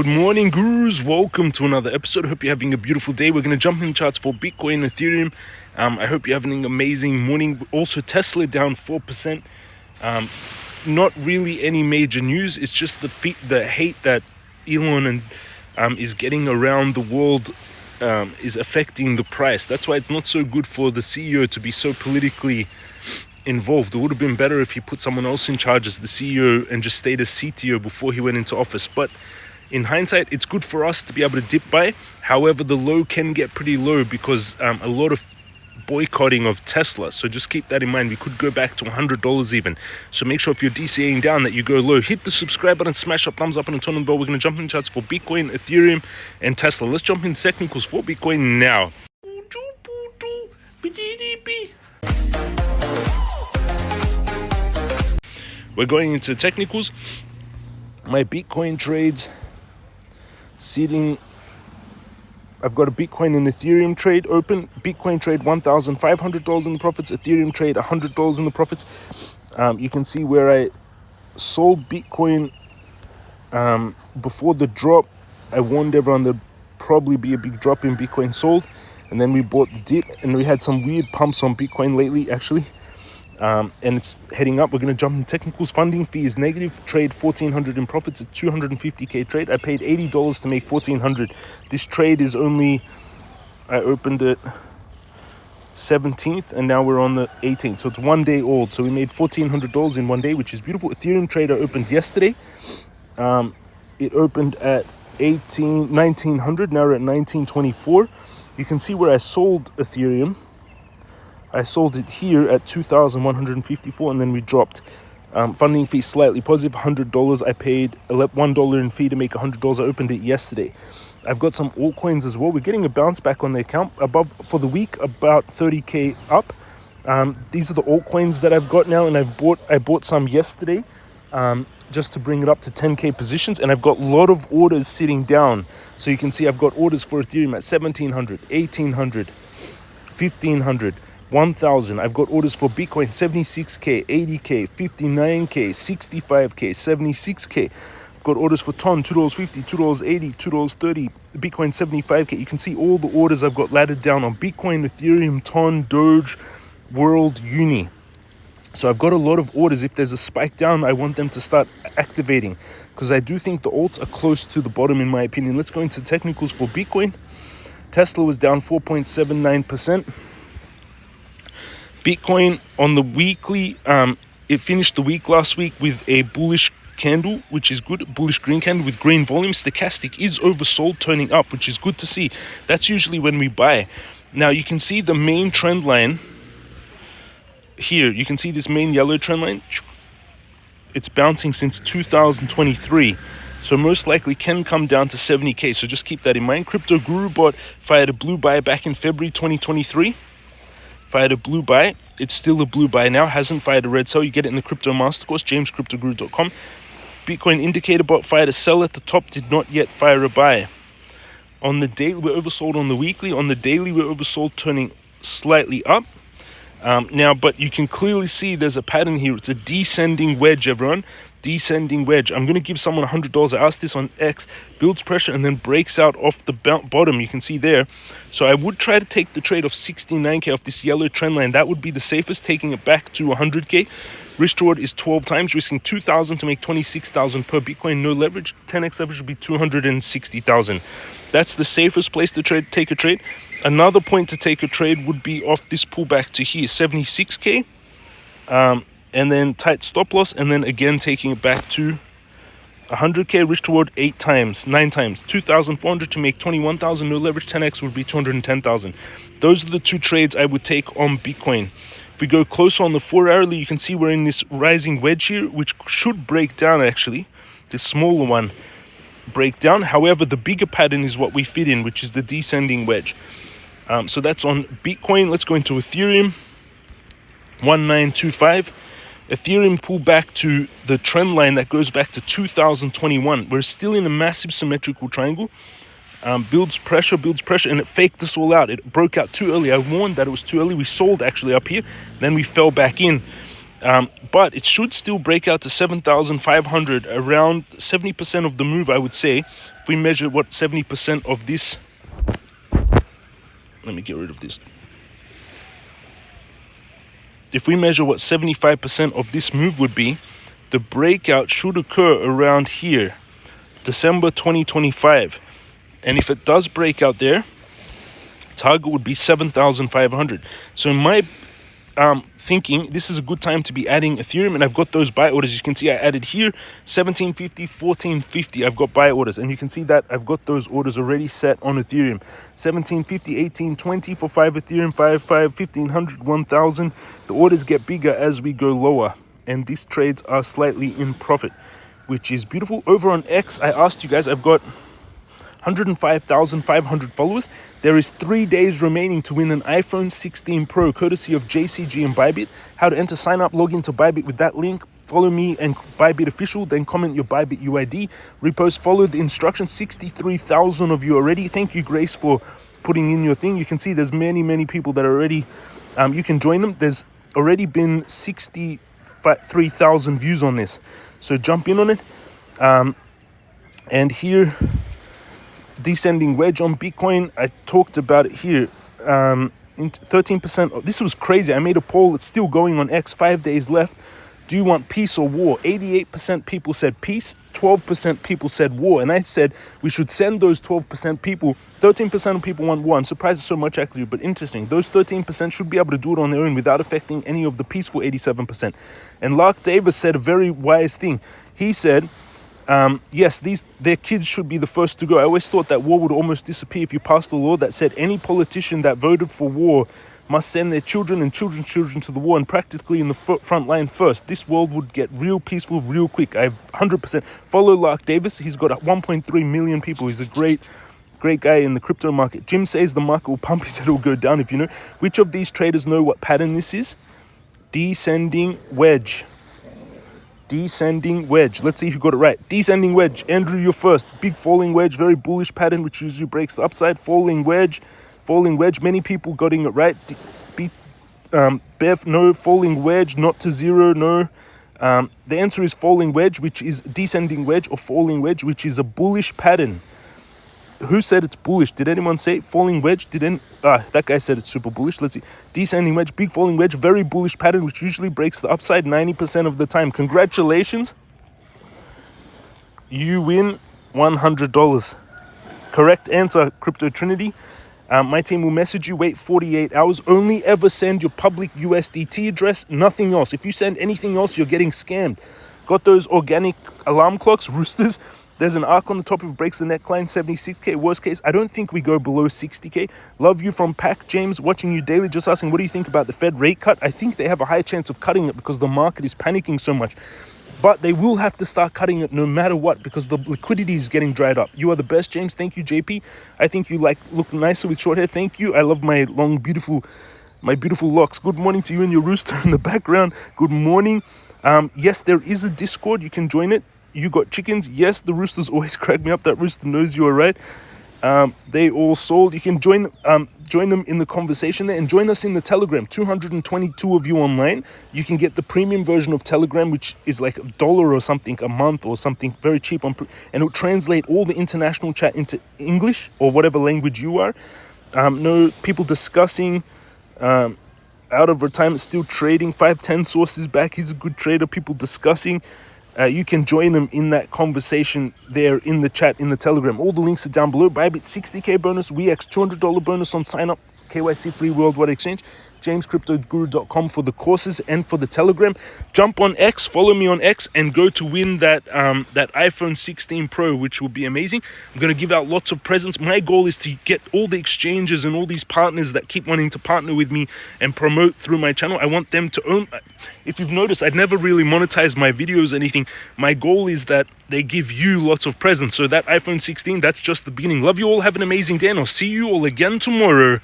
Good morning, gurus. Welcome to another episode. I hope you're having a beautiful day. We're going to jump in the charts for Bitcoin, Ethereum. I hope you're having an amazing morning. Also, Tesla down 4%. Not really any major news. It's just the hate that Elon is getting around the world is affecting the price. That's why it's not so good for the CEO to be so politically involved. It would have been better if he put someone else in charge as the CEO and just stayed as CTO before he went into office. But in hindsight, it's good for us to be able to dip by. However, the low can get pretty low because a lot of boycotting of Tesla. So just keep that in mind. We could go back to $100 even. So make sure if you're DCAing down that you go low. Hit the subscribe button, smash up, thumbs up, and turn on the bell. We're going to jump in charts for Bitcoin, Ethereum, and Tesla. Let's jump in technicals for Bitcoin now. We're going into technicals. My Bitcoin trades sitting. I've got a Bitcoin and Ethereum trade open. Bitcoin trade $1,500 in the profits. Ethereum trade $100 in the profits. You can see where I sold Bitcoin before the drop. I warned everyone there'd probably be a big drop in Bitcoin sold. And then we bought the dip. And we had some weird pumps on Bitcoin lately, actually. And it's heading up. We're going to jump in technicals. Funding fee is negative. Trade $1,400 in profits. It's $250k trade. I paid $80 to make $1,400. This trade is only, I opened it 17th and now we're on the 18th. So it's 1 day old. So we made $1,400 in 1 day, which is beautiful. Ethereum trade I opened yesterday. It opened at 1900. Now we're at 1924. You can see where I sold Ethereum. I sold it here at 2,154 and then we dropped. Funding fee slightly positive, $100. I paid $1 in fee to make $100. I opened it yesterday. I've got some altcoins as well. We're getting a bounce back on the account. Above for the week, about 30k up. These are the altcoins that I've got now, and I bought some yesterday just to bring it up to 10k positions, and I've got a lot of orders sitting down. So you can see I've got orders for Ethereum at 1,700, 1,800, 1,500. 1,000. I've got orders for Bitcoin 76k, 80k, 59k, 65k, 76k. I've got orders for TON $2.50, $2.80, $2.30, Bitcoin 75k. You can see all the orders I've got laddered down on Bitcoin, Ethereum, TON, Doge, World, Uni. So I've got a lot of orders. If there's a spike down, I want them to start activating because I do think the alts are close to the bottom in my opinion. Let's go into technicals for Bitcoin. Tesla was down 4.79%. Bitcoin on the weekly, it finished the week last week with a bullish candle, which is good. Bullish green candle with green volume. Stochastic is oversold, turning up, which is good to see. That's usually when we buy. Now you can see the main trend line here. You can see this main yellow trend line. It's bouncing since 2023. So most likely can come down to 70k. So just keep that in mind. Crypto Guru bot fired a blue buy back in February 2023. Fired a blue buy. It's still a blue buy now. Hasn't fired a red sell. You get it in the crypto master course, jamescryptoguru.com. Bitcoin indicator bot fired a sell at the top. Did not yet fire a buy. On the daily, we're oversold. On the weekly, on the daily, we're oversold, turning slightly up. Now, but you can clearly see there's a pattern here. It's a descending wedge, everyone. Descending wedge. I'm going to give someone $100. I asked this on X. Builds pressure and then breaks out off the bottom. You can see there. So I would try to take the trade of 69k off this yellow trend line. That would be the safest, taking it back to 100k. Risk reward is 12 times, risking 2,000 to make 26,000 per Bitcoin. No leverage. 10x leverage would be 260,000. That's the safest place to take a trade. Another point to take a trade would be off this pullback to here, 76k. And then tight stop loss, and then again taking it back to 100k. Risk reward 9 times, 2,400 to make 21,000. No leverage. 10x would be 210,000. Those are the two trades I would take on Bitcoin. If we go closer on the 4 hourly, you can see we're in this rising wedge here, which should break down actually. The smaller one break down. However, the bigger pattern is what we fit in, which is the descending wedge. So that's on Bitcoin. Let's go into Ethereum. 1925. Ethereum pulled back to the trend line that goes back to 2021. We're still in a massive symmetrical triangle. Builds pressure, and it faked us all out. It broke out too early. I warned that it was too early. We sold actually up here. Then we fell back in. But it should still break out to 7,500, around 70% of the move, I would say. If we measure what 70% of this, let me get rid of this. If we measure what 75% of this move would be, the breakout should occur around here, December 2025. And if it does break out there, target would be 7,500. So in my thinking, this is a good time to be adding Ethereum, and I've got those buy orders. You can see I added here 1750, 1450. I've got buy orders, and you can see that I've got those orders already set on Ethereum. 1750, 1820 for 5 Ethereum, 1500, 1000. The orders get bigger as we go lower, and these trades are slightly in profit, which is beautiful. Over on X, I asked you guys, I've got 105,500 followers. There is 3 days remaining to win an iPhone 16 Pro, courtesy of JCG and Bybit. How to enter: sign up, log into Bybit with that link, follow me and Bybit official, then comment your Bybit UID, repost, follow the instructions. 63,000 of you already. Thank you, Grace, for putting in your thing. You can see there's many people that are already, you can join them. There's already been 63,000 views on this, so jump in on it. And here, descending wedge on Bitcoin, I talked about it here. 13%. This was crazy. I made a poll. It's still going on X. 5 days left. Do you want peace or war? 88% people said peace. 12% people said war. And I said we should send those 12% people. 13% of people want war. I'm surprised it's so much, actually, but interesting. Those 13% should be able to do it on their own without affecting any of the peaceful 87%. And Lark Davis said a very wise thing. He said, yes, their kids should be the first to go. I always thought that war would almost disappear if you passed a law that said any politician that voted for war must send their children and children's children to the war, and practically in the front line first. This world would get real peaceful real quick. I 100% follow Lark Davis. He's got 1.3 million people. He's a great guy in the crypto market. Jim says the market will pump. He said it will go down if you know. Which of these traders know what pattern this is? Descending wedge. Descending wedge. Let's see who got it right. Descending wedge. Andrew, you're first. Big falling wedge, very bullish pattern, which usually breaks the upside. Falling wedge. Many people getting it right. Bev, no. Falling wedge, not to zero, no. The answer is falling wedge, which is descending wedge, or falling wedge, which is a bullish pattern. Who said it's bullish? Did anyone say falling wedge? That guy said it's super bullish. Let's see. Descending wedge, big falling wedge, very bullish pattern, which usually breaks the upside 90% of the time. Congratulations. You win $100. Correct answer, Crypto Trinity. My team will message you. Wait 48 hours. Only ever send your public USDT address, nothing else. If you send anything else, you're getting scammed. Got those organic alarm clocks, roosters. There's an arc on the top if it breaks the neckline, 76K. Worst case, I don't think we go below 60K. Love you from Pac James, watching you daily. Just asking, what do you think about the Fed rate cut? I think they have a high chance of cutting it because the market is panicking so much. But they will have to start cutting it no matter what, because the liquidity is getting dried up. You are the best, James. Thank you, JP. I think you look nicer with short hair. Thank you. I love my long, beautiful locks. Good morning to you and your rooster in the background. Good morning. Yes, there is a Discord. You can join it. You got chickens? Yes, the roosters always crack me up. That rooster knows you are right. They all sold. You can join them in the conversation there, and join us in the Telegram. 222 of you online. You can get the premium version of Telegram, which is like $1 or something a month or something, very cheap, and it'll translate all the international chat into English or whatever language you are. No people discussing. Out of retirement, still trading. 510 sources back. He's a good trader. People discussing. You can join them in that conversation there in the chat, in the Telegram. All the links are down below. Bybit 60K bonus, Weex $200 bonus on sign up, KYC free worldwide exchange, jamescryptoguru.com for the courses and for the Telegram. Jump on X, follow me on X, and go to win that iPhone 16 Pro, which will be amazing. I'm going to give out lots of presents. My goal is to get all the exchanges and all these partners that keep wanting to partner with me and promote through my channel. I want them to own. If you've noticed, I'd never really monetized my videos or anything. My goal is that they give you lots of presents. So that iPhone 16, that's just the beginning. Love you all. Have an amazing day, and I'll see you all again tomorrow.